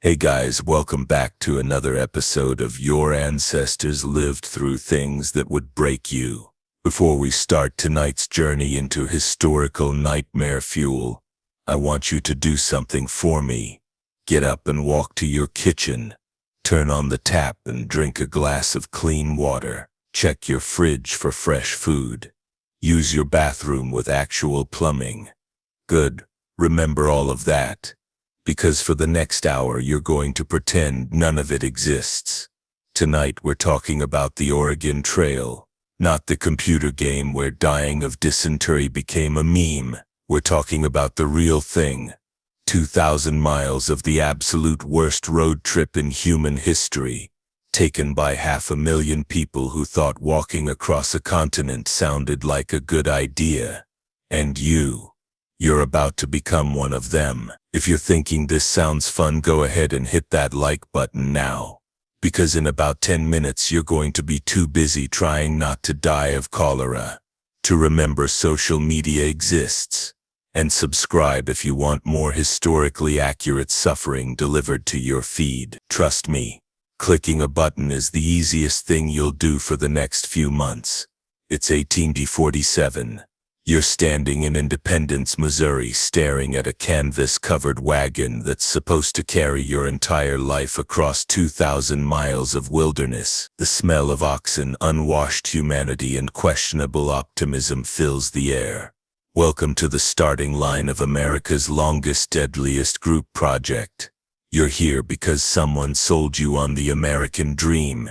Hey guys, welcome back to another episode of Your Ancestors Lived Through Things That Would Break You. Before we start tonight's journey into historical nightmare fuel, I want you to do something for me. Get up and walk to your kitchen. Turn on the tap and drink a glass of clean water. Check your fridge for fresh food. Use your bathroom with actual plumbing. Good. Remember all of that. Because for the next hour you're going to pretend none of it exists. Tonight we're talking about the Oregon Trail, not the computer game where dying of dysentery became a meme. We're talking about the real thing. 2,000 miles of the absolute worst road trip in human history, taken by 500,000 people who thought walking across a continent sounded like a good idea. And you're about to become one of them. If you're thinking this sounds fun, go ahead and hit that like button now. Because in about 10 minutes you're going to be too busy trying not to die of cholera to remember social media exists. And subscribe if you want more historically accurate suffering delivered to your feed. Trust me, clicking a button is the easiest thing you'll do for the next few months. It's 1847. You're standing in Independence, Missouri, staring at a canvas-covered wagon that's supposed to carry your entire life across 2,000 miles of wilderness. The smell of oxen, unwashed humanity, and questionable optimism fills the air. Welcome to the starting line of America's longest, deadliest group project. You're here because someone sold you on the American dream.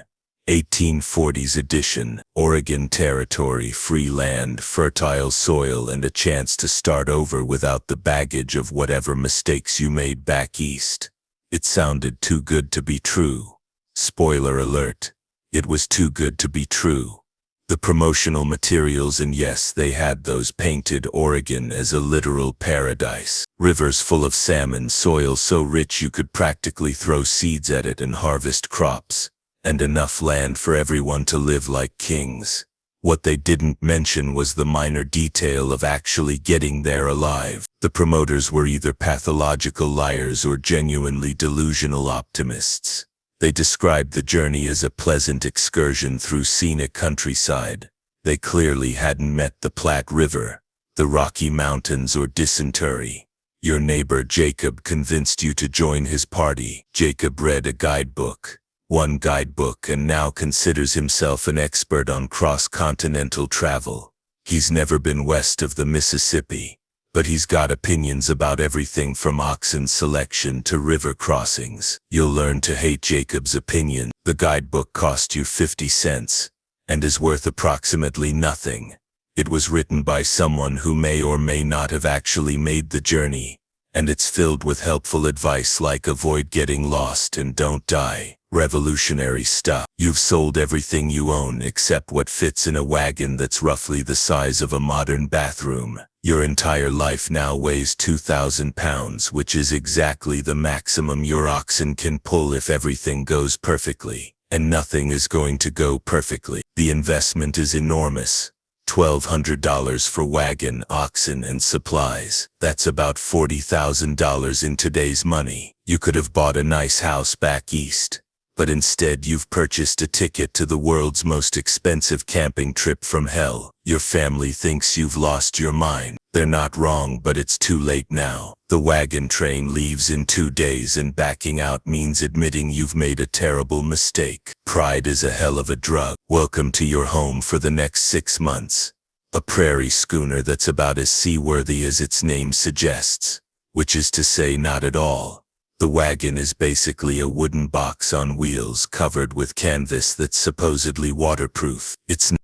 1840s edition, Oregon Territory, free land, fertile soil, and a chance to start over without the baggage of whatever mistakes you made back east. It sounded too good to be true. Spoiler alert, it was too good to be true. The promotional materials, and yes, they had those, painted Oregon as a literal paradise. Rivers full of salmon, soil so rich you could practically throw seeds at it and harvest crops. And enough land for everyone to live like kings. What they didn't mention was the minor detail of actually getting there alive. The promoters were either pathological liars or genuinely delusional optimists. They described the journey as a pleasant excursion through scenic countryside. They clearly hadn't met the Platte River, the Rocky Mountains, or dysentery. Your neighbor Jacob convinced you to join his party. Jacob read a guidebook. One guidebook, and now considers himself an expert on cross-continental travel. He's never been west of the Mississippi, but he's got opinions about everything from oxen selection to river crossings. You'll learn to hate Jacob's opinion. The guidebook cost you 50 cents, and is worth approximately nothing. It was written by someone who may or may not have actually made the journey, and it's filled with helpful advice like avoid getting lost and don't die. Revolutionary stuff. You've sold everything you own except what fits in a wagon that's roughly the size of a modern bathroom. Your entire life now weighs 2,000 pounds, which is exactly the maximum your oxen can pull if everything goes perfectly. And nothing is going to go perfectly. The investment is enormous. $1,200 for wagon, oxen, and supplies. That's about $40,000 in today's money. You could have bought a nice house back east, but instead you've purchased a ticket to the world's most expensive camping trip from hell. Your family thinks you've lost your mind. They're not wrong, but it's too late now. The wagon train leaves in 2 days, and backing out means admitting you've made a terrible mistake. Pride is a hell of a drug. Welcome to your home for the next 6 months. A prairie schooner that's about as seaworthy as its name suggests, which is to say not at all. The wagon is basically a wooden box on wheels covered with canvas that's supposedly waterproof.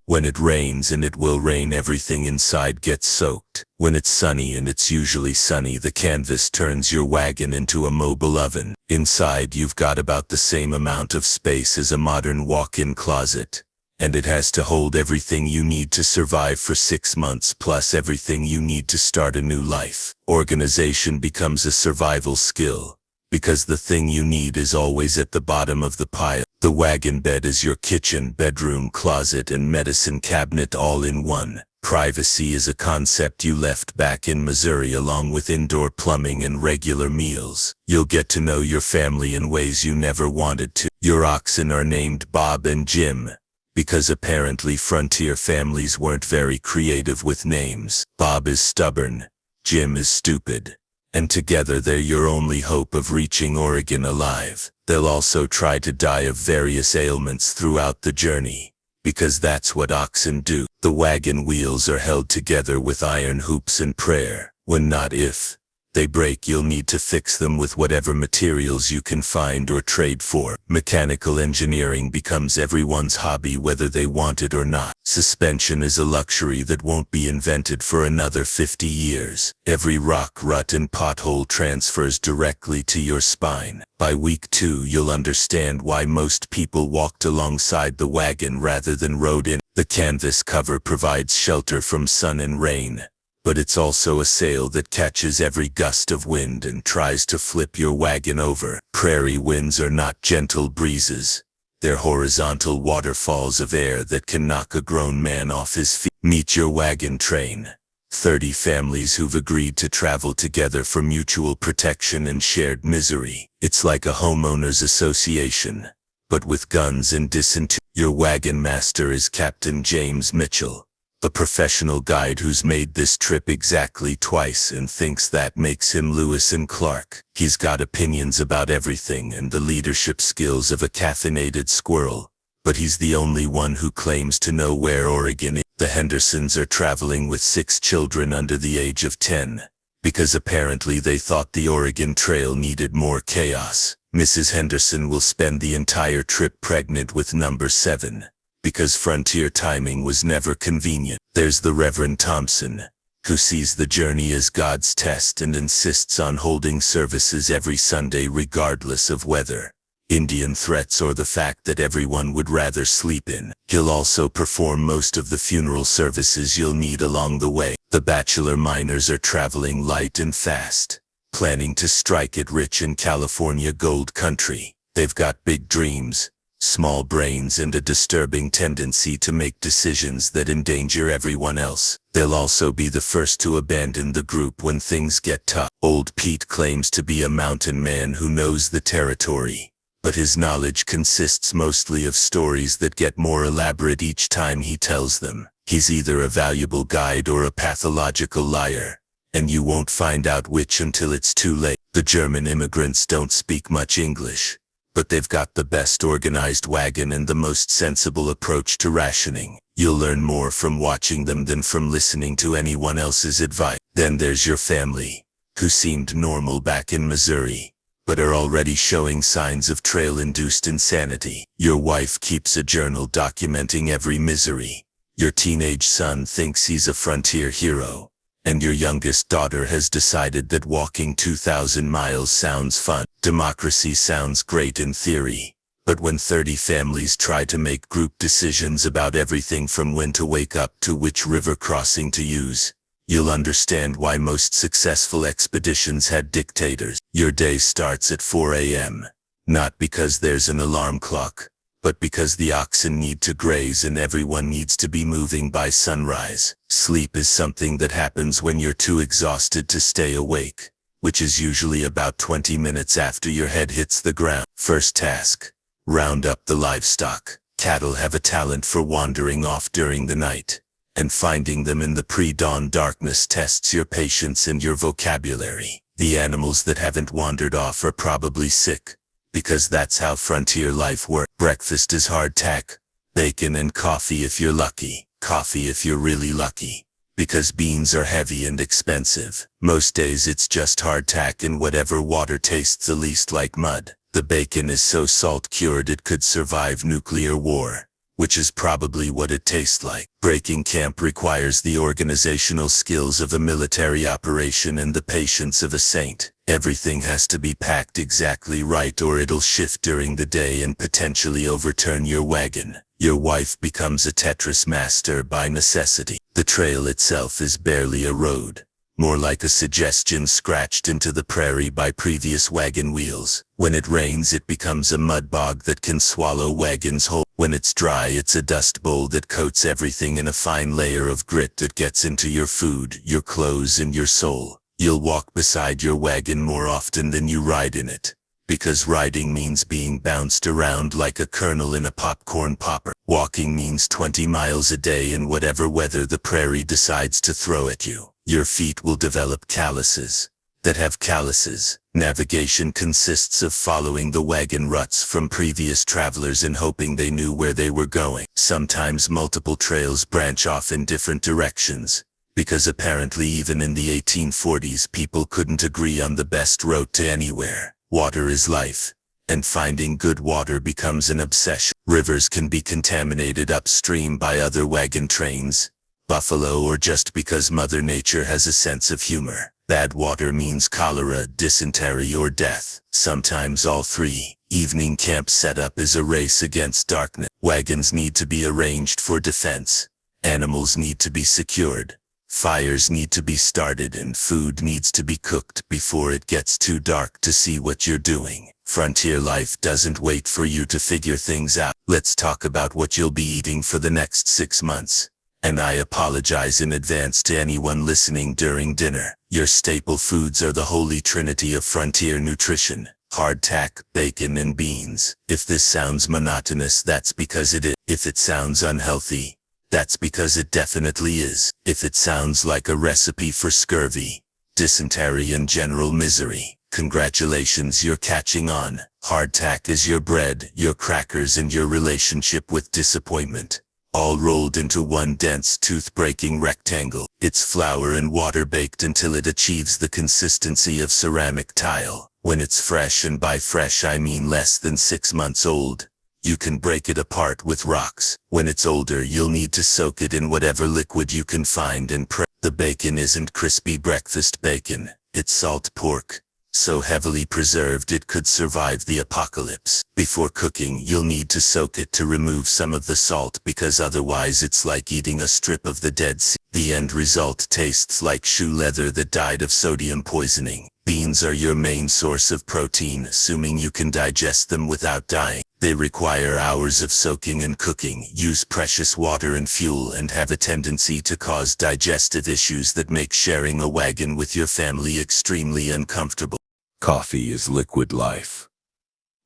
When it rains, and it will rain, everything inside gets soaked. When it's sunny, and it's usually sunny, the canvas turns your wagon into a mobile oven. Inside you've got about the same amount of space as a modern walk-in closet. And it has to hold everything you need to survive for 6 months, plus everything you need to start a new life. Organization becomes a survival skill, because the thing you need is always at the bottom of the pile. The wagon bed is your kitchen, bedroom, closet, and medicine cabinet all in one. Privacy is a concept you left back in Missouri along with indoor plumbing and regular meals. You'll get to know your family in ways you never wanted to. Your oxen are named Bob and Jim, because apparently frontier families weren't very creative with names. Bob is stubborn, Jim is stupid, and together they're your only hope of reaching Oregon alive. They'll also try to die of various ailments throughout the journey, because that's what oxen do. The wagon wheels are held together with iron hoops and prayer. When not if they break, you'll need to fix them with whatever materials you can find or trade for. Mechanical engineering becomes everyone's hobby whether they want it or not. Suspension is a luxury that won't be invented for another 50 years. Every rock, rut and pothole transfers directly to your spine. By week 2, you'll understand why most people walked alongside the wagon rather than rode in. The canvas cover provides shelter from sun and rain, but it's also a sail that catches every gust of wind and tries to flip your wagon over. Prairie winds are not gentle breezes. They're horizontal waterfalls of air that can knock a grown man off his feet. Meet your wagon train. 30 families who've agreed to travel together for mutual protection and shared misery. It's like a homeowners association, but with guns and dysentery. Your wagon master is Captain James Mitchell, a professional guide who's made this trip exactly twice and thinks that makes him Lewis and Clark. He's got opinions about everything and the leadership skills of a caffeinated squirrel, but he's the only one who claims to know where Oregon is. The Hendersons are traveling with 6 children under the age of 10, because apparently they thought the Oregon Trail needed more chaos. Mrs. Henderson will spend the entire trip pregnant with number 7, because frontier timing was never convenient. There's the Reverend Thompson, who sees the journey as God's test and insists on holding services every Sunday regardless of weather, Indian threats, or the fact that everyone would rather sleep in. He'll also perform most of the funeral services you'll need along the way. The bachelor miners are traveling light and fast, planning to strike it rich in California gold country. They've got big dreams, small brains, and a disturbing tendency to make decisions that endanger everyone else. They'll also be the first to abandon the group when things get tough. Old Pete claims to be a mountain man who knows the territory, but his knowledge consists mostly of stories that get more elaborate each time he tells them. He's either a valuable guide or a pathological liar, and you won't find out which until it's too late. The German immigrants don't speak much English, but they've got the best organized wagon and the most sensible approach to rationing. You'll learn more from watching them than from listening to anyone else's advice. Then there's your family, who seemed normal back in Missouri, but are already showing signs of trail-induced insanity. Your wife keeps a journal documenting every misery. Your teenage son thinks he's a frontier hero, and your youngest daughter has decided that walking 2,000 miles sounds fun. Democracy sounds great in theory, but when 30 families try to make group decisions about everything from when to wake up to which river crossing to use, you'll understand why most successful expeditions had dictators. Your day starts at 4 a.m., not because there's an alarm clock, but because the oxen need to graze and everyone needs to be moving by sunrise. Sleep is something that happens when you're too exhausted to stay awake, which is usually about 20 minutes after your head hits the ground. First task: round up the livestock. Cattle have a talent for wandering off during the night, and finding them in the pre-dawn darkness tests your patience and your vocabulary. The animals that haven't wandered off are probably sick, because that's how frontier life works. Breakfast is hardtack: bacon and coffee if you're lucky. Coffee if you're really lucky, because beans are heavy and expensive. Most days it's just hardtack and whatever water tastes the least like mud. The bacon is so salt-cured it could survive nuclear war, which is probably what it tastes like. Breaking camp requires the organizational skills of a military operation and the patience of a saint. Everything has to be packed exactly right or it'll shift during the day and potentially overturn your wagon. Your wife becomes a Tetris master by necessity. The trail itself is barely a road, more like a suggestion scratched into the prairie by previous wagon wheels. When it rains, it becomes a mud bog that can swallow wagons whole. When it's dry, it's a dust bowl that coats everything in a fine layer of grit that gets into your food, your clothes, and your soul. You'll walk beside your wagon more often than you ride in it, because riding means being bounced around like a kernel in a popcorn popper. Walking means 20 miles a day in whatever weather the prairie decides to throw at you. Your feet will develop calluses that have calluses. Navigation consists of following the wagon ruts from previous travelers and hoping they knew where they were going. Sometimes multiple trails branch off in different directions, because apparently even in the 1840s people couldn't agree on the best route to anywhere. Water is life, and finding good water becomes an obsession. Rivers can be contaminated upstream by other wagon trains, buffalo, or just because Mother Nature has a sense of humor. Bad water means cholera, dysentery, or death. Sometimes all three. Evening camp setup is a race against darkness. Wagons need to be arranged for defense. Animals need to be secured. Fires need to be started, and food needs to be cooked before it gets too dark to see what you're doing. Frontier life doesn't wait for you to figure things out. Let's talk about what you'll be eating for the next 6 months. And I apologize in advance to anyone listening during dinner. Your staple foods are the holy trinity of frontier nutrition: hardtack, bacon, and beans. If this sounds monotonous, that's because it is. If it sounds unhealthy, that's because it definitely is. If it sounds like a recipe for scurvy, dysentery, and general misery, congratulations, you're catching on. Hardtack is your bread, your crackers, and your relationship with disappointment, all rolled into one dense, tooth-breaking rectangle. It's flour and water baked until it achieves the consistency of ceramic tile. When it's fresh, and by fresh I mean less than 6 months old, you can break it apart with rocks. When it's older, you'll need to soak it in whatever liquid you can find and prep. The bacon isn't crispy breakfast bacon, it's salt pork, so heavily preserved it could survive the apocalypse. Before cooking, you'll need to soak it to remove some of the salt, because otherwise it's like eating a strip of the Dead Sea. The end result tastes like shoe leather that died of sodium poisoning. Beans are your main source of protein, assuming you can digest them without dying. They require hours of soaking and cooking, use precious water and fuel, and have a tendency to cause digestive issues that make sharing a wagon with your family extremely uncomfortable. Coffee is liquid life,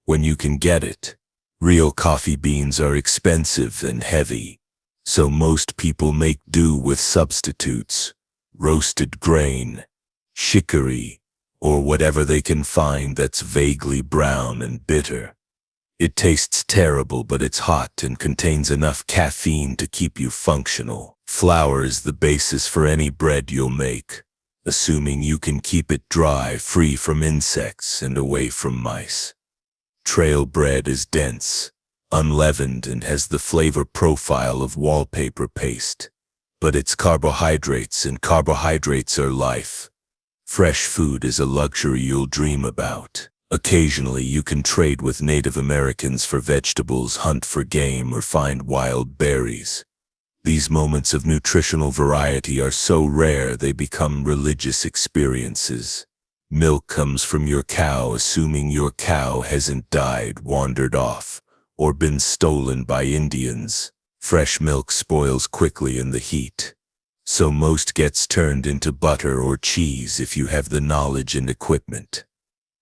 when you can get it. Real coffee beans are expensive and heavy, so most people make do with substitutes: roasted grain, chicory, or whatever they can find that's vaguely brown and bitter. It tastes terrible, but it's hot and contains enough caffeine to keep you functional. Flour is the basis for any bread you'll make, assuming you can keep it dry, free from insects, and away from mice. Trail bread is dense, unleavened, and has the flavor profile of wallpaper paste. But it's carbohydrates, and carbohydrates are life. Fresh food is a luxury you'll dream about. Occasionally you can trade with Native Americans for vegetables, hunt for game, or find wild berries. These moments of nutritional variety are so rare they become religious experiences. Milk comes from your cow, assuming your cow hasn't died, wandered off, or been stolen by Indians. Fresh milk spoils quickly in the heat, so most gets turned into butter or cheese if you have the knowledge and equipment.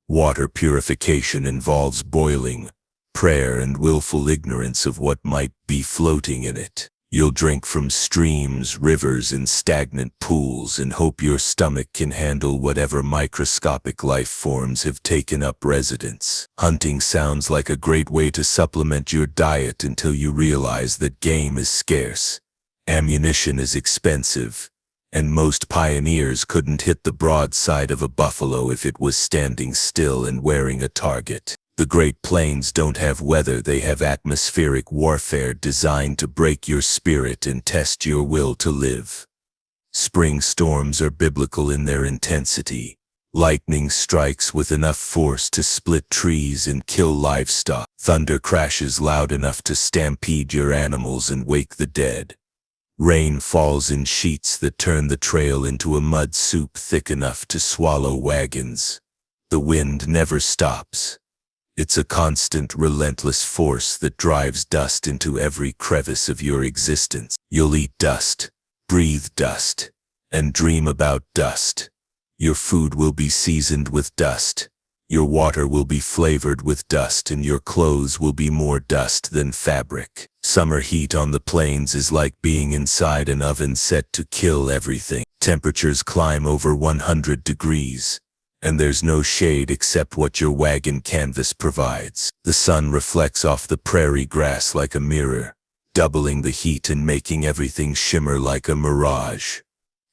Water purification involves boiling, prayer, and willful ignorance of what might be floating in it. You'll drink from streams, rivers, and stagnant pools and hope your stomach can handle whatever microscopic life forms have taken up residence. Hunting sounds like a great way to supplement your diet until you realize that game is scarce, ammunition is expensive, and most pioneers couldn't hit the broadside of a buffalo if it was standing still and wearing a target. The Great Plains don't have weather, they have atmospheric warfare designed to break your spirit and test your will to live. Spring storms are biblical in their intensity. Lightning strikes with enough force to split trees and kill livestock. Thunder crashes loud enough to stampede your animals and wake the dead. Rain falls in sheets that turn the trail into a mud soup thick enough to swallow wagons. The wind never stops. It's a constant, relentless force that drives dust into every crevice of your existence. You'll eat dust, breathe dust, and dream about dust. Your food will be seasoned with dust. Your water will be flavored with dust, and your clothes will be more dust than fabric. Summer heat on the plains is like being inside an oven set to kill everything. Temperatures climb over 100 degrees, and there's no shade except what your wagon canvas provides. The sun reflects off the prairie grass like a mirror, doubling the heat and making everything shimmer like a mirage.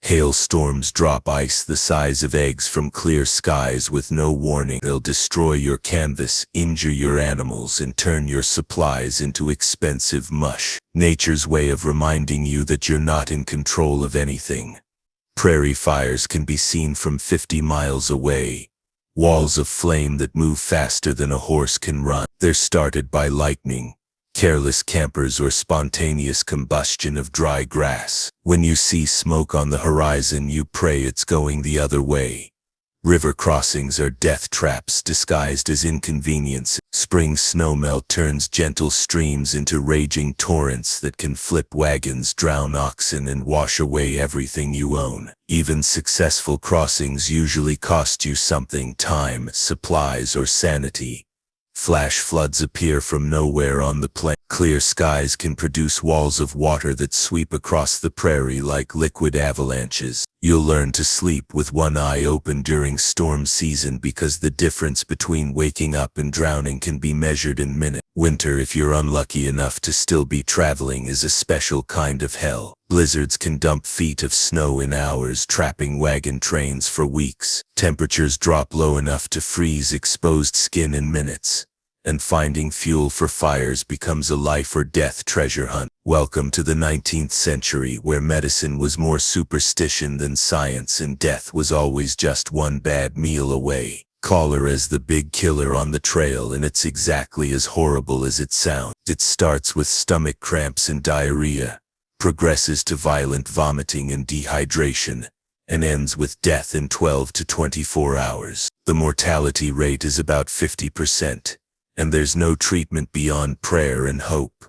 Hailstorms drop ice the size of eggs from clear skies with no warning. They'll destroy your canvas, injure your animals, and turn your supplies into expensive mush. Nature's way of reminding you that you're not in control of anything. Prairie fires can be seen from 50 miles away. Walls of flame that move faster than a horse can run. They're started by lightning, careless campers, or spontaneous combustion of dry grass. When you see smoke on the horizon, you pray it's going the other way. River crossings are death traps disguised as inconvenience. Spring snowmelt turns gentle streams into raging torrents that can flip wagons, drown oxen, and wash away everything you own. Even successful crossings usually cost you something: time, supplies, or sanity. Flash floods appear from nowhere on the plain. Clear skies can produce walls of water that sweep across the prairie like liquid avalanches. You'll learn to sleep with one eye open during storm season, because the difference between waking up and drowning can be measured in minutes. Winter, if you're unlucky enough to still be traveling, is a special kind of hell. Blizzards can dump feet of snow in hours, trapping wagon trains for weeks. Temperatures drop low enough to freeze exposed skin in minutes, and finding fuel for fires becomes a life or death treasure hunt. Welcome to the 19th century, where medicine was more superstition than science, and death was always just one bad meal away. Cholera is the big killer on the trail, and it's exactly as horrible as it sounds. It starts with stomach cramps and diarrhea, progresses to violent vomiting and dehydration, and ends with death in 12 to 24 hours. The mortality rate is about 50%, and there's no treatment beyond prayer and hope.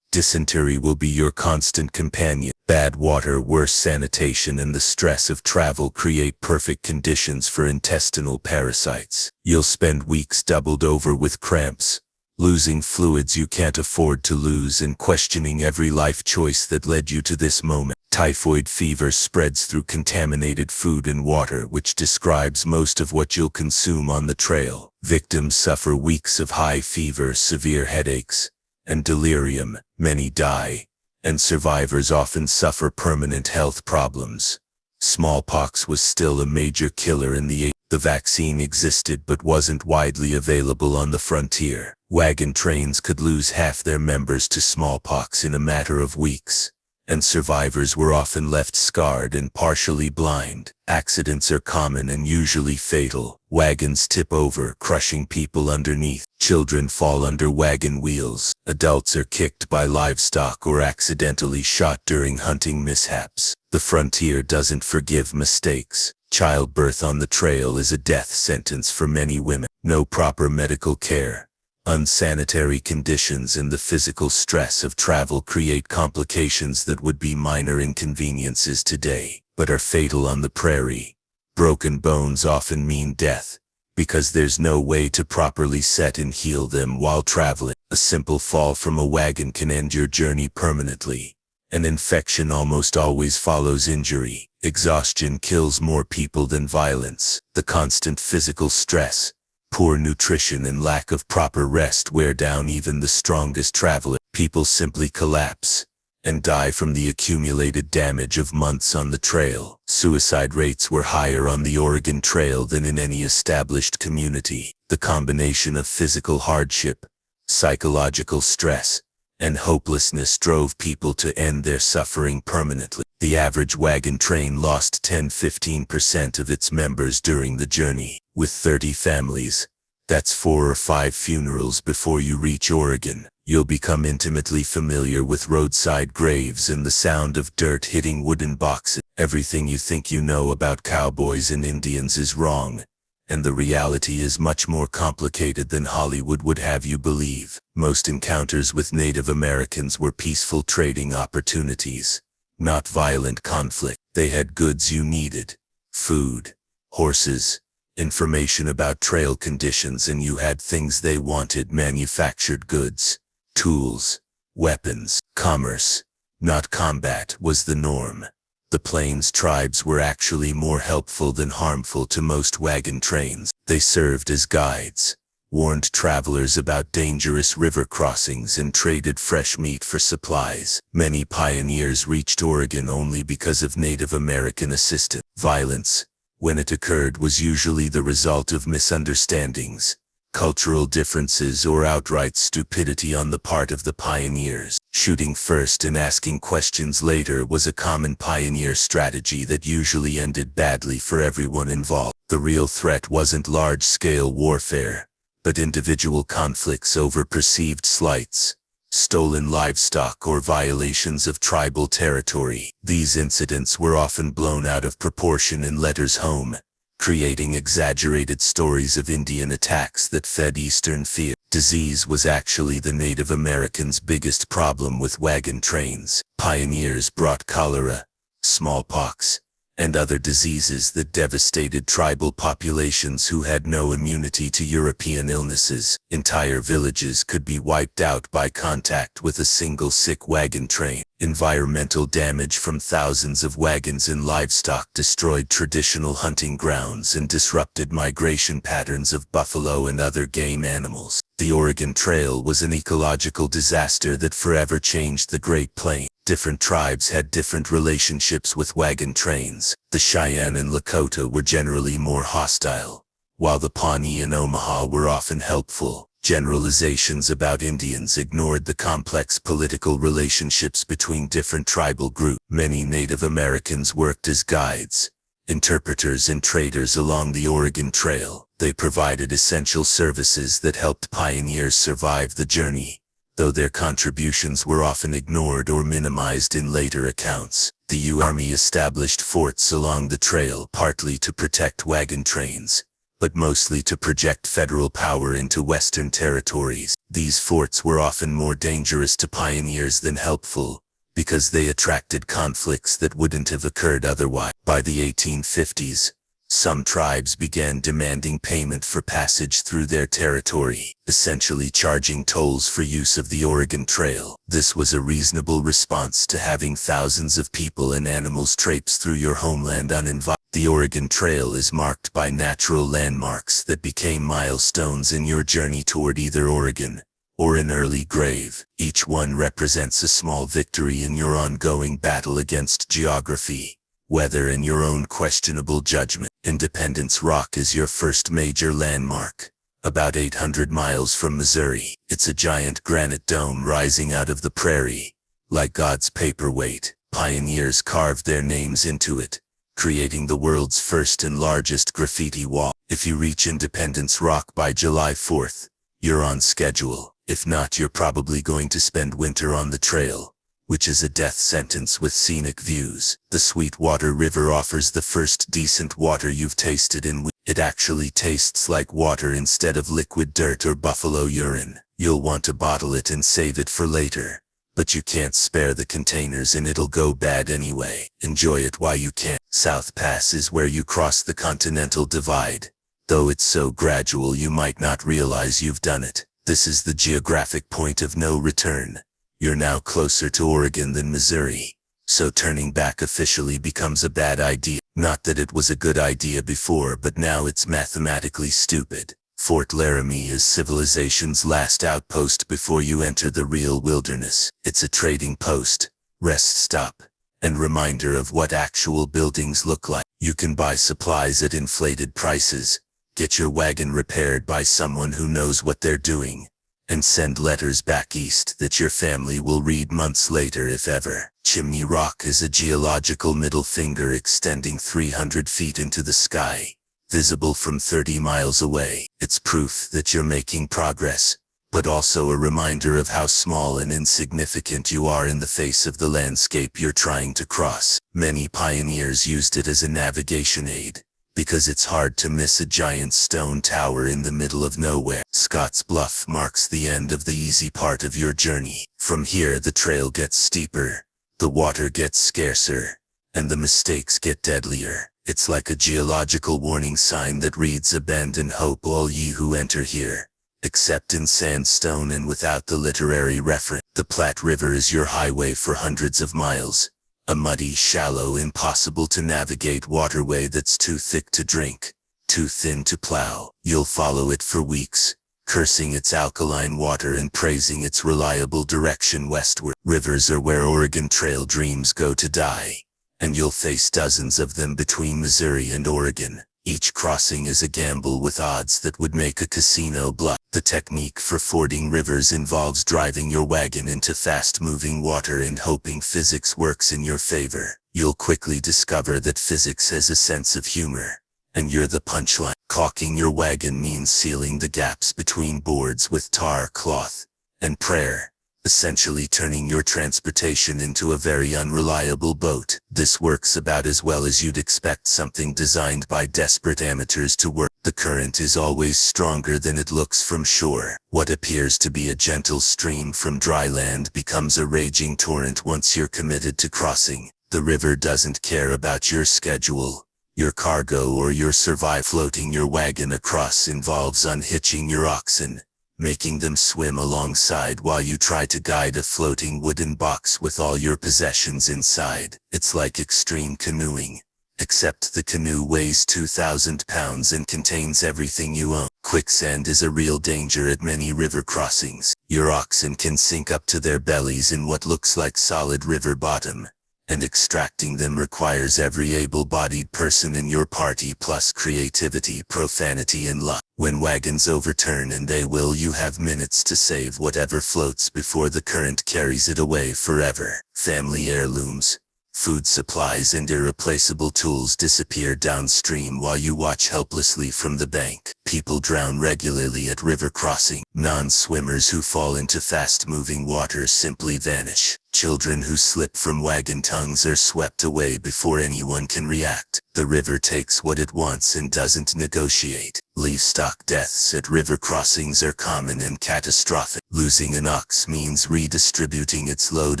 Dysentery will be your constant companion. Bad water, worse sanitation, and the stress of travel create perfect conditions for intestinal parasites. You'll spend weeks doubled over with cramps, losing fluids you can't afford to lose, and questioning every life choice that led you to this moment. Typhoid fever spreads through contaminated food and water, which describes most of what you'll consume on the trail. Victims suffer weeks of high fever, severe headaches, and delirium. Many die, and survivors often suffer permanent health problems. Smallpox was still a major killer in the 80s. The vaccine existed but wasn't widely available on the frontier. Wagon trains could lose half their members to smallpox in a matter of weeks, and survivors were often left scarred and partially blind. Accidents are common and usually fatal. Wagons tip over, crushing people underneath. Children fall under wagon wheels. Adults are kicked by livestock or accidentally shot during hunting mishaps. The frontier doesn't forgive mistakes. Childbirth on the trail is a death sentence for many women. No proper medical care, unsanitary conditions, and the physical stress of travel create complications that would be minor inconveniences today, but are fatal on the prairie. Broken bones often mean death, because there's no way to properly set and heal them while traveling. A simple fall from a wagon can end your journey permanently. An infection almost always follows injury. Exhaustion kills more people than violence. The constant physical stress, poor nutrition, and lack of proper rest wear down even the strongest traveler. People simply collapse and die from the accumulated damage of months on the trail. Suicide rates were higher on the Oregon Trail than in any established community. The combination of physical hardship, psychological stress, and hopelessness drove people to end their suffering permanently. The average wagon train lost 10–15% of its members during the journey. With 30 families, that's 4 or 5 funerals before you reach Oregon. You'll become intimately familiar with roadside graves and the sound of dirt hitting wooden boxes. Everything you think you know about cowboys and Indians is wrong, and the reality is much more complicated than Hollywood would have you believe. Most encounters with Native Americans were peaceful trading opportunities, not violent conflict. They had goods you needed: food, horses, information about trail conditions, and you had things they wanted: manufactured goods, tools, weapons. Commerce, not combat, was the norm. The Plains tribes were actually more helpful than harmful to most wagon trains. They served as guides, warned travelers about dangerous river crossings, and traded fresh meat for supplies. Many pioneers reached Oregon only because of Native American assistance. Violence, when it occurred, was usually the result of misunderstandings, cultural differences, or outright stupidity on the part of the pioneers. Shooting first and asking questions later was a common pioneer strategy that usually ended badly for everyone involved. The real threat wasn't large-scale warfare, but individual conflicts over perceived slights, stolen livestock, or violations of tribal territory. These incidents were often blown out of proportion in letters home, creating exaggerated stories of Indian attacks that fed Eastern fear. Disease was actually the Native Americans' biggest problem with wagon trains. Pioneers brought cholera, smallpox, and other diseases that devastated tribal populations who had no immunity to European illnesses. Entire villages could be wiped out by contact with a single sick wagon train. Environmental damage from thousands of wagons and livestock destroyed traditional hunting grounds and disrupted migration patterns of buffalo and other game animals. The Oregon Trail was an ecological disaster that forever changed the Great Plains. Different tribes had different relationships with wagon trains. The Cheyenne and Lakota were generally more hostile, while the Pawnee and Omaha were often helpful. Generalizations about Indians ignored the complex political relationships between different tribal groups. Many Native Americans worked as guides, interpreters, and traders along the Oregon Trail. They provided essential services that helped pioneers survive the journey, though their contributions were often ignored or minimized in later accounts. The U.S. Army established forts along the trail, partly to protect wagon trains, but mostly to project federal power into Western territories. These forts were often more dangerous to pioneers than helpful, because they attracted conflicts that wouldn't have occurred otherwise. By the 1850s, some tribes began demanding payment for passage through their territory, essentially charging tolls for use of the Oregon Trail. This was a reasonable response to having thousands of people and animals traipse through your homeland uninvited. The Oregon Trail is marked by natural landmarks that became milestones in your journey toward either Oregon or an early grave. Each one represents a small victory in your ongoing battle against geography, weather, and your own questionable judgment. Independence Rock is your first major landmark, about 800 miles from Missouri. It's a giant granite dome rising out of the prairie, like God's paperweight. Pioneers carved their names into it, creating the world's first and largest graffiti wall. If you reach Independence Rock by July 4th, you're on schedule. If not, you're probably going to spend winter on the trail, which is a death sentence with scenic views. The Sweetwater River offers the first decent water you've tasted in weeks. It actually tastes like water instead of liquid dirt or buffalo urine. You'll want to bottle it and save it for later, but you can't spare the containers and it'll go bad anyway. Enjoy it while you can. South Pass is where you cross the Continental Divide, though it's so gradual you might not realize you've done it. This is the geographic point of no return. You're now closer to Oregon than Missouri, so turning back officially becomes a bad idea. Not that it was a good idea before, but now it's mathematically stupid. Fort Laramie is civilization's last outpost before you enter the real wilderness. It's a trading post, rest stop, and reminder of what actual buildings look like. You can buy supplies at inflated prices, get your wagon repaired by someone who knows what they're doing, and send letters back east that your family will read months later if ever. Chimney Rock is a geological middle finger extending 300 feet into the sky, visible from 30 miles away. It's proof that you're making progress, but also a reminder of how small and insignificant you are in the face of the landscape you're trying to cross. Many pioneers used it as a navigation aid, because it's hard to miss a giant stone tower in the middle of nowhere. Scott's Bluff marks the end of the easy part of your journey. From here the trail gets steeper, the water gets scarcer, and the mistakes get deadlier. It's like a geological warning sign that reads, "Abandon hope, all ye who enter here," except in sandstone and without the literary reference. The Platte River is your highway for hundreds of miles. A muddy, shallow, impossible to navigate waterway that's too thick to drink, too thin to plow. You'll follow it for weeks, cursing its alkaline water and praising its reliable direction westward. Rivers are where Oregon Trail dreams go to die, and you'll face dozens of them between Missouri and Oregon. Each crossing is a gamble with odds that would make a casino bluff. The technique for fording rivers involves driving your wagon into fast-moving water and hoping physics works in your favor. You'll quickly discover that physics has a sense of humor, and you're the punchline. Caulking your wagon means sealing the gaps between boards with tar, cloth, and prayer, essentially turning your transportation into a very unreliable boat. This works about as well as you'd expect something designed by desperate amateurs to work. The current is always stronger than it looks from shore. What appears to be a gentle stream from dry land becomes a raging torrent once you're committed to crossing. The river doesn't care about your schedule, your cargo, or your survival. Floating your wagon across involves unhitching your oxen, making them swim alongside while you try to guide a floating wooden box with all your possessions inside. It's like extreme canoeing, except the canoe weighs 2,000 pounds and contains everything you own. Quicksand is a real danger at many river crossings. Your oxen can sink up to their bellies in what looks like solid river bottom, and extracting them requires every able-bodied person in your party plus creativity, profanity, and luck. When wagons overturn, and they will, you have minutes to save whatever floats before the current carries it away forever. Family heirlooms, food supplies, and irreplaceable tools disappear downstream while you watch helplessly from the bank. People drown regularly at river crossing. Non-swimmers who fall into fast-moving water simply vanish. Children who slip from wagon tongues are swept away before anyone can react. The river takes what it wants and doesn't negotiate. Livestock deaths at river crossings are common and catastrophic. Losing an ox means redistributing its load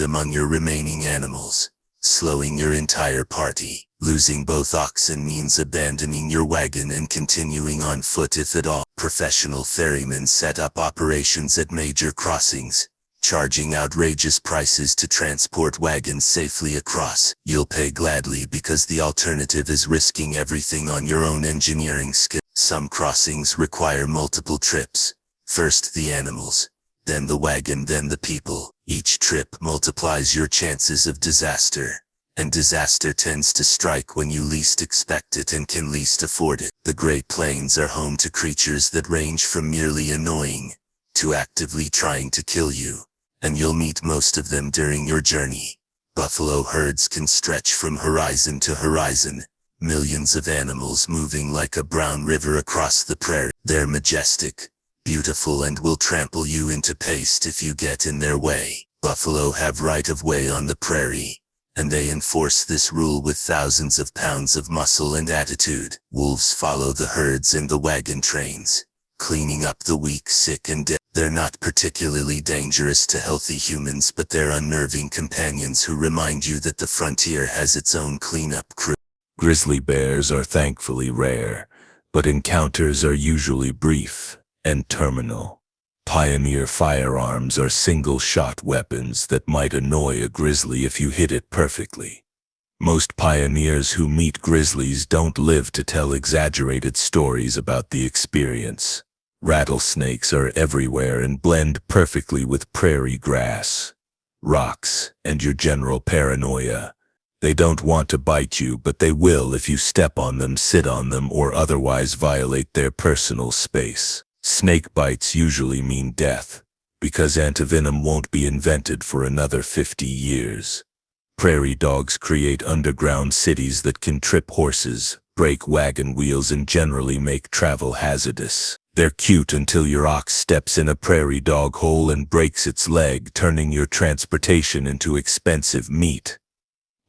among your remaining animals, slowing your entire party. Losing both oxen means abandoning your wagon and continuing on foot if at all. Professional ferrymen set up operations at major crossings, charging outrageous prices to transport wagons safely across. You'll pay gladly because the alternative is risking everything on your own engineering skill. Some crossings require multiple trips. First the animals, then the wagon, then the people. Each trip multiplies your chances of disaster, and disaster tends to strike when you least expect it and can least afford it. The Great Plains are home to creatures that range from merely annoying to actively trying to kill you, and you'll meet most of them during your journey. Buffalo herds can stretch from horizon to horizon, millions of animals moving like a brown river across the prairie. They're majestic, beautiful, and will trample you into paste if you get in their way. Buffalo have right of way on the prairie, and they enforce this rule with thousands of pounds of muscle and attitude. Wolves follow the herds and the wagon trains, cleaning up the weak, sick, and dead. They're not particularly dangerous to healthy humans, but they're unnerving companions who remind you that the frontier has its own cleanup crew. Grizzly bears are thankfully rare, but encounters are usually brief and terminal. Pioneer firearms are single-shot weapons that might annoy a grizzly if you hit it perfectly. Most pioneers who meet grizzlies don't live to tell exaggerated stories about the experience. Rattlesnakes are everywhere and blend perfectly with prairie grass, rocks, and your general paranoia. They don't want to bite you, but they will if you step on them, sit on them, or otherwise violate their personal space. Snake bites usually mean death, because antivenom won't be invented for another 50 years. Prairie dogs create underground cities that can trip horses, break wagon wheels, and generally make travel hazardous. They're cute until your ox steps in a prairie dog hole and breaks its leg, turning your transportation into expensive meat.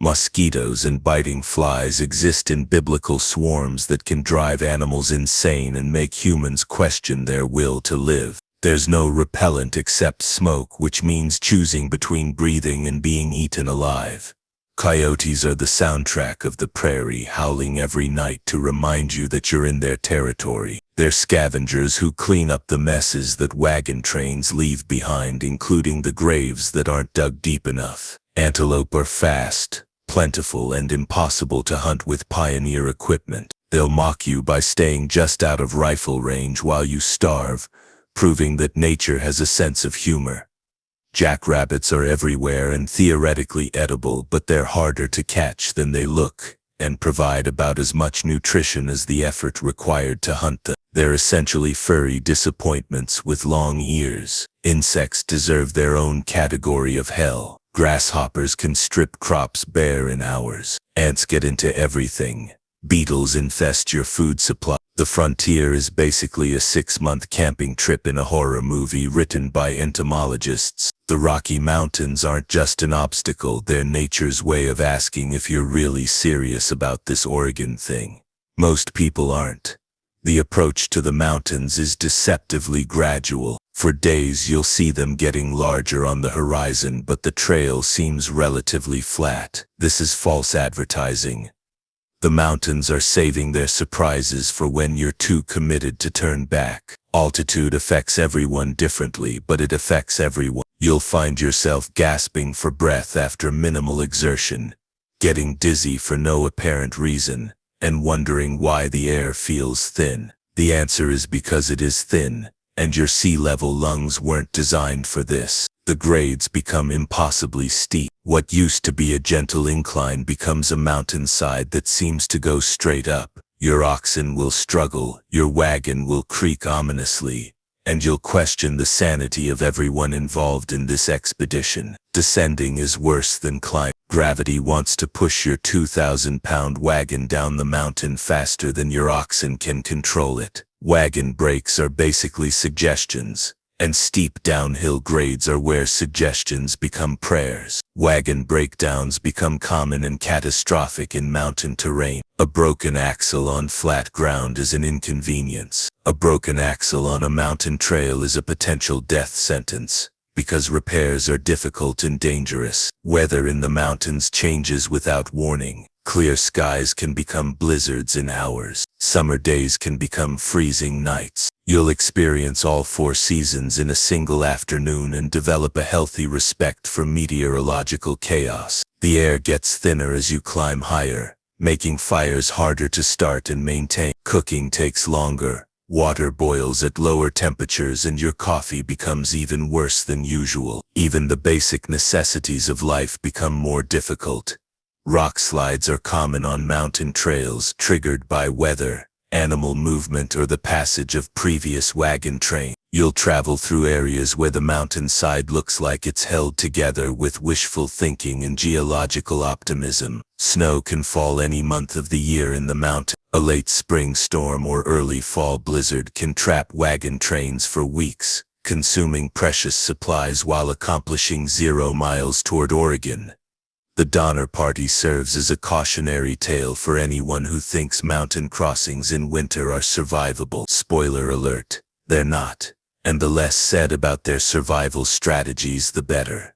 Mosquitoes and biting flies exist in biblical swarms that can drive animals insane and make humans question their will to live. There's no repellent except smoke, which means choosing between breathing and being eaten alive. Coyotes are the soundtrack of the prairie, howling every night to remind you that you're in their territory. They're scavengers who clean up the messes that wagon trains leave behind, including the graves that aren't dug deep enough. Antelope are fast, plentiful, and impossible to hunt with pioneer equipment. They'll mock you by staying just out of rifle range while you starve, proving that nature has a sense of humor. Jackrabbits are everywhere and theoretically edible, but they're harder to catch than they look, and provide about as much nutrition as the effort required to hunt them. They're essentially furry disappointments with long ears. Insects deserve their own category of hell. Grasshoppers can strip crops bare in hours. Ants get into everything. Beetles infest your food supply. The frontier is basically a 6-month camping trip in a horror movie written by entomologists. The Rocky Mountains aren't just an obstacle, they're nature's way of asking if you're really serious about this Oregon thing. Most people aren't. The approach to the mountains is deceptively gradual. For days you'll see them getting larger on the horizon, but the trail seems relatively flat. This is false advertising. The mountains are saving their surprises for when you're too committed to turn back. Altitude affects everyone differently, but it affects everyone. You'll find yourself gasping for breath after minimal exertion, getting dizzy for no apparent reason, and wondering why the air feels thin. The answer is because it is thin, and your sea-level lungs weren't designed for this. The grades become impossibly steep. What used to be a gentle incline becomes a mountainside that seems to go straight up. Your oxen will struggle, your wagon will creak ominously, and you'll question the sanity of everyone involved in this expedition. Descending is worse than climbing. Gravity wants to push your 2,000-pound wagon down the mountain faster than your oxen can control it. Wagon brakes are basically suggestions, and steep downhill grades are where suggestions become prayers. Wagon breakdowns become common and catastrophic in mountain terrain. A broken axle on flat ground is an inconvenience. A broken axle on a mountain trail is a potential death sentence, because repairs are difficult and dangerous. Weather in the mountains changes without warning. Clear skies can become blizzards in hours. Summer days can become freezing nights. You'll experience all 4 seasons in a single afternoon and develop a healthy respect for meteorological chaos. The air gets thinner as you climb higher, making fires harder to start and maintain. Cooking takes longer. Water boils at lower temperatures and your coffee becomes even worse than usual. Even the basic necessities of life become more difficult. Rock slides are common on mountain trails, triggered by weather, animal movement, or the passage of previous wagon trains. You'll travel through areas where the mountainside looks like it's held together with wishful thinking and geological optimism. Snow can fall any month of the year in the mountain. A late spring storm or early fall blizzard can trap wagon trains for weeks, consuming precious supplies while accomplishing 0 miles toward Oregon. The Donner Party serves as a cautionary tale for anyone who thinks mountain crossings in winter are survivable. Spoiler alert, they're not, and the less said about their survival strategies the better.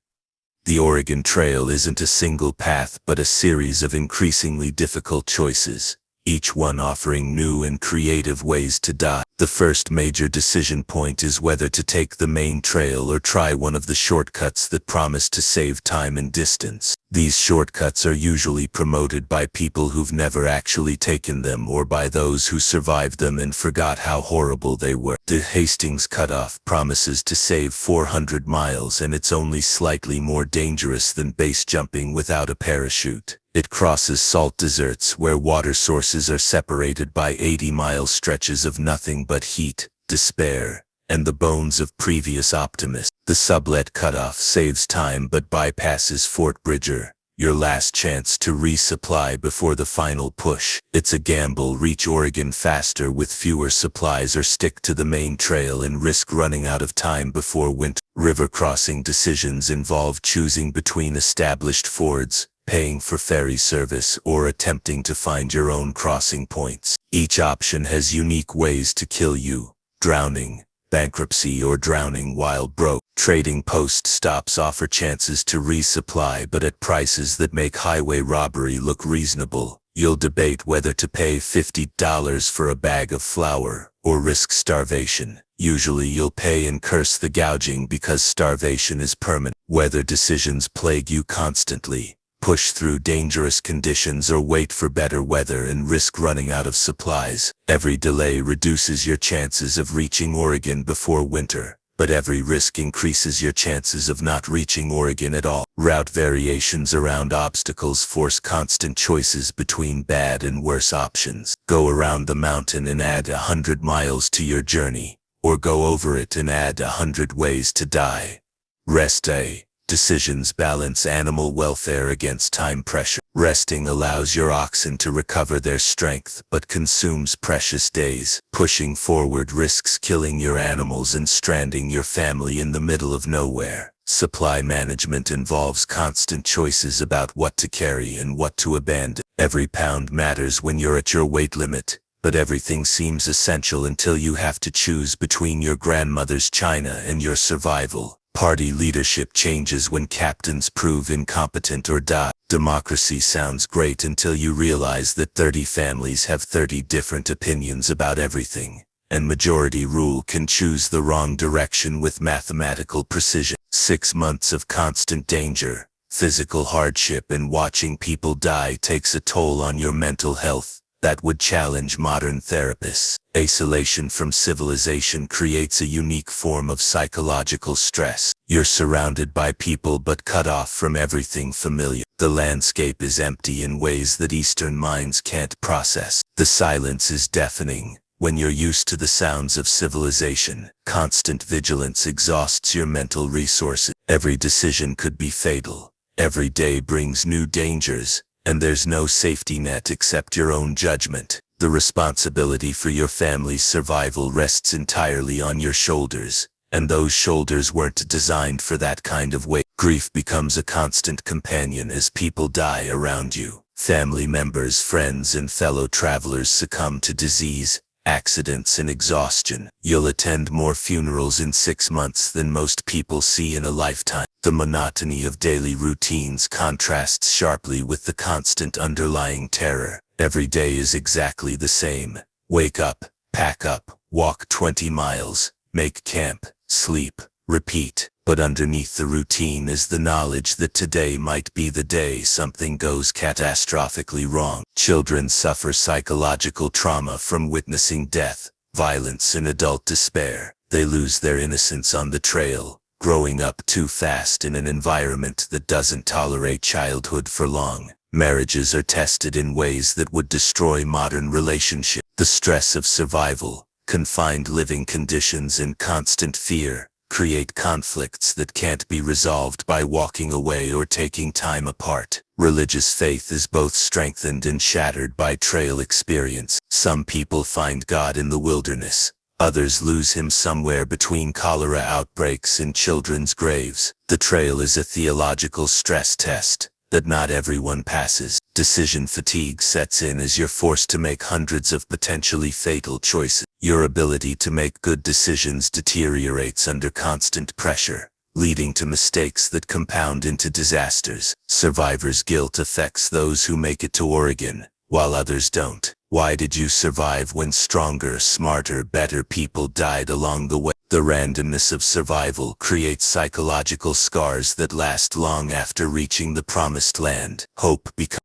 The Oregon Trail isn't a single path but a series of increasingly difficult choices, each one offering new and creative ways to die. The first major decision point is whether to take the main trail or try one of the shortcuts that promise to save time and distance. These shortcuts are usually promoted by people who've never actually taken them or by those who survived them and forgot how horrible they were. The Hastings Cutoff promises to save 400 miles, and it's only slightly more dangerous than base jumping without a parachute. It crosses salt deserts where water sources are separated by 80-mile stretches of nothing but heat, despair, and the bones of previous optimists. The Sublet Cutoff saves time but bypasses Fort Bridger, your last chance to resupply before the final push. It's a gamble: reach Oregon faster with fewer supplies or stick to the main trail and risk running out of time before winter. River crossing decisions involve choosing between established fords, paying for ferry service, or attempting to find your own crossing points. Each option has unique ways to kill you: drowning, bankruptcy, or drowning while broke. Trading post stops offer chances to resupply, but at prices that make highway robbery look reasonable. You'll debate whether to pay $50 for a bag of flour or risk starvation. Usually you'll pay and curse the gouging because starvation is permanent. Weather decisions plague you constantly. Push through dangerous conditions or wait for better weather and risk running out of supplies. Every delay reduces your chances of reaching Oregon before winter, but every risk increases your chances of not reaching Oregon at all. Route variations around obstacles force constant choices between bad and worse options. Go around the mountain and add 100 miles to your journey, or go over it and add 100 ways to die. Rest day. Decisions balance animal welfare against time pressure. Resting allows your oxen to recover their strength but consumes precious days. Pushing forward risks killing your animals and stranding your family in the middle of nowhere. Supply management involves constant choices about what to carry and what to abandon. Every pound matters when you're at your weight limit, but everything seems essential until you have to choose between your grandmother's china and your survival. Party leadership changes when captains prove incompetent or die. Democracy sounds great until you realize that 30 families have 30 different opinions about everything, and majority rule can choose the wrong direction with mathematical precision. 6 months of constant danger, physical hardship, and watching people die takes a toll on your mental health that would challenge modern therapists. Isolation from civilization creates a unique form of psychological stress. You're surrounded by people but cut off from everything familiar. The landscape is empty in ways that Eastern minds can't process. The silence is deafening. When you're used to the sounds of civilization, constant vigilance exhausts your mental resources. Every decision could be fatal. Every day brings new dangers, and there's no safety net except your own judgment. The responsibility for your family's survival rests entirely on your shoulders, and those shoulders weren't designed for that kind of weight. Grief becomes a constant companion as people die around you. Family members, friends, and fellow travelers succumb to disease, accidents, and exhaustion. You'll attend more funerals in 6 months than most people see in a lifetime. The monotony of daily routines contrasts sharply with the constant underlying terror. Every day is exactly the same. Wake up, pack up, walk 20 miles, make camp, sleep, repeat. But underneath the routine is the knowledge that today might be the day something goes catastrophically wrong. Children suffer psychological trauma from witnessing death, violence, and adult despair. They lose their innocence on the trail, growing up too fast in an environment that doesn't tolerate childhood for long. Marriages are tested in ways that would destroy modern relationships. The stress of survival, confined living conditions, and constant fear create conflicts that can't be resolved by walking away or taking time apart. Religious faith is both strengthened and shattered by trail experience. Some people find God in the wilderness. Others lose him somewhere between cholera outbreaks and children's graves. The trail is a theological stress test that not everyone passes. Decision fatigue sets in as you're forced to make hundreds of potentially fatal choices. Your ability to make good decisions deteriorates under constant pressure, leading to mistakes that compound into disasters. Survivor's guilt affects those who make it to Oregon, while others don't. Why did you survive when stronger, smarter, better people died along the way? The randomness of survival creates psychological scars that last long after reaching the promised land. Hope becomes